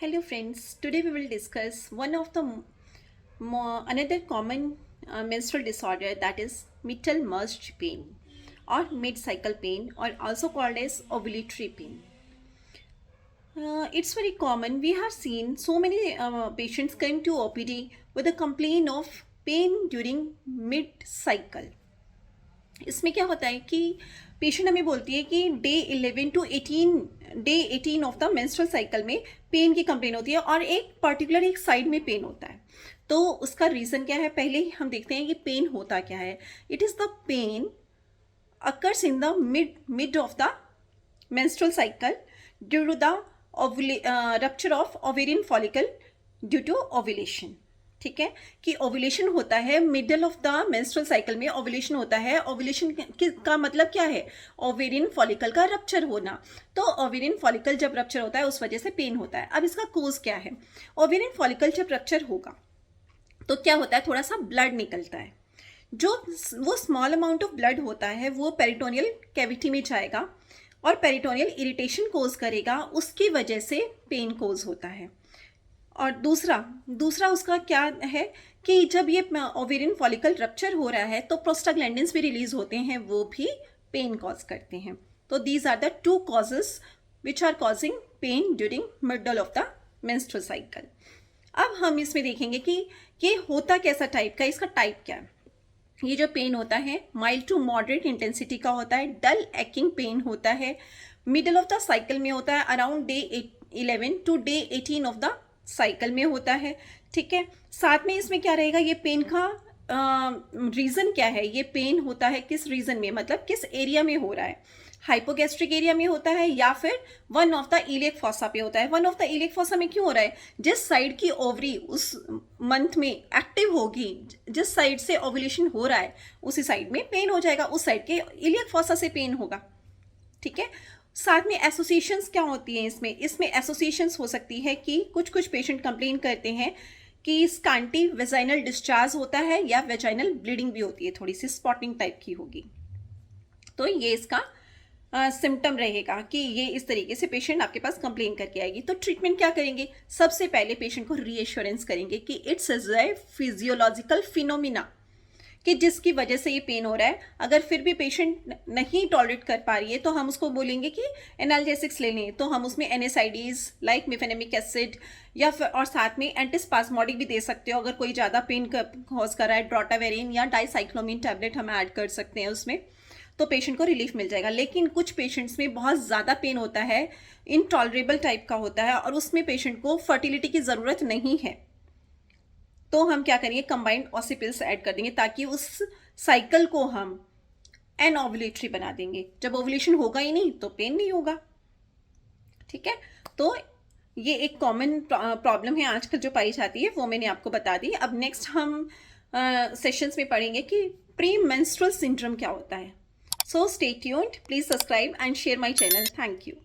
Hello friends, today we will discuss one of the another common menstrual disorder, that is mitral merged pain or mid-cycle pain, or also called as ovulatory pain. It's very common. We have seen so many patients come to OPD with a complaint of pain during mid-cycle. इसमें क्या होता है कि patient हमें बोलती है कि day 18 of the menstrual cycle में पेन की कंप्लेन होती है और एक साइड में पेन होता है। तो उसका रीज़न क्या है, पहले ही हम देखते हैं कि पेन होता क्या है। It is the pain occurs in the mid of the menstrual cycle due to the rupture of ovarian follicle due to ovulation. ठीक है, कि ओव्यूलेशन होता है middle of the menstrual cycle में, ओव्यूलेशन होता है। ओव्यूलेशन का मतलब क्या है? ओवेरियन फॉलिकल का रप्चर होना। तो ओवेरियन फॉलिकल जब रप्चर होता है उस वजह से पेन होता है। अब इसका कोज क्या है? ओवेरियन फॉलिकल जब रप्चर होगा तो क्या होता है, थोड़ा सा ब्लड निकलता है। जो वो स्मॉल अमाउंट ऑफ ब्लड होता है वो पेरिटोनियल कैविटी में जाएगा और पेरिटोनियल इरिटेशन कोज करेगा, उसकी वजह से पेन कोज होता है। और दूसरा उसका क्या है कि जब ये ओवेरियन फॉलिकल रप्चर हो रहा है तो प्रोस्टाग्लैंडिन्स भी रिलीज होते हैं, वो भी पेन कॉज करते हैं। तो these are the two causes which are causing pain during middle of the menstrual cycle. अब हम इसमें देखेंगे कि ये होता कैसा टाइप का, इसका टाइप क्या है। ये जो पेन होता है माइल्ड टू मॉडरेट इंटेंसिटी का होता है, डल एक्किंग पेन होता है, मिडल ऑफ द साइकिल में होता है, around day 11 to day 18 of the cycle में होता है। ठीक है, साथ में इसमें क्या रहेगा, ये पेन का रीज़न क्या है, ये पेन होता है किस रीज़न में, मतलब किस एरिया में हो रहा है। हाइपोगैस्ट्रिक एरिया में होता है या फिर one of the iliac fossa पे होता है। One of the iliac fossa में क्यों हो रहा है? जिस साइड की ओवरी उस मंथ में एक्टिव होगी, जिस साइड से ओव्यूलेशन हो रहा है उसी साइड में पेन हो जाएगा, उस साइड के इलियक फॉसा से पेन होगा। ठीक है, साथ में एसोसिएशंस क्या होती हैं इसमें एसोसिएशंस हो सकती है कि कुछ पेशेंट कंप्लेन करते हैं कि स्कांटी वेजाइनल डिस्चार्ज होता है या वेजाइनल ब्लीडिंग भी होती है, थोड़ी सी स्पॉटिंग टाइप की होगी। तो ये इसका सिम्टम रहेगा कि ये इस तरीके से पेशेंट आपके पास कंप्लेन करके आएगी। तो ट्रीटमेंट क्या करेंगे? सबसे पहले पेशेंट को रीएश्योरेंस करेंगे कि इट्स ए फिजियोलॉजिकल फिनोमिना, कि जिसकी वजह से ये पेन हो रहा है। अगर फिर भी पेशेंट नहीं टॉलरेट कर पा रही है तो हम उसको बोलेंगे कि एनाल्जेसिक्स ले लें, तो हम उसमें NSAIDs लाइक मिफेनेमिक एसिड या फिर और साथ में एंटीस्पास्मोडिक भी दे सकते हो। अगर कोई ज़्यादा पेन कॉज कर रहा है, ड्रोटावेरिन या डाइसाइक्लोमिन टैबलेट हम ऐड कर सकते हैं उसमें, तो पेशेंट को रिलीफ मिल जाएगा। लेकिन कुछ पेशेंट्स में बहुत ज़्यादा पेन होता है, इनटॉलरेबल टाइप का होता है, और उसमें पेशेंट को फर्टिलिटी की ज़रूरत नहीं है, तो हम क्या करेंगे, कंबाइंड ऑसिपिल्स ऐड कर देंगे ताकि उस साइकिल को हम एनओवुलेटरी बना देंगे। जब ओवुलेशन होगा ही नहीं तो पेन नहीं होगा। ठीक है, तो ये एक कॉमन प्रॉब्लम है आजकल जो पाई जाती है, वो मैंने आपको बता दी। अब नेक्स्ट हम सेशंस में पढ़ेंगे कि प्री मेंस्ट्रुअल सिंड्रोम क्या होता है। So stay tuned, please subscribe and share my channel. Thank you.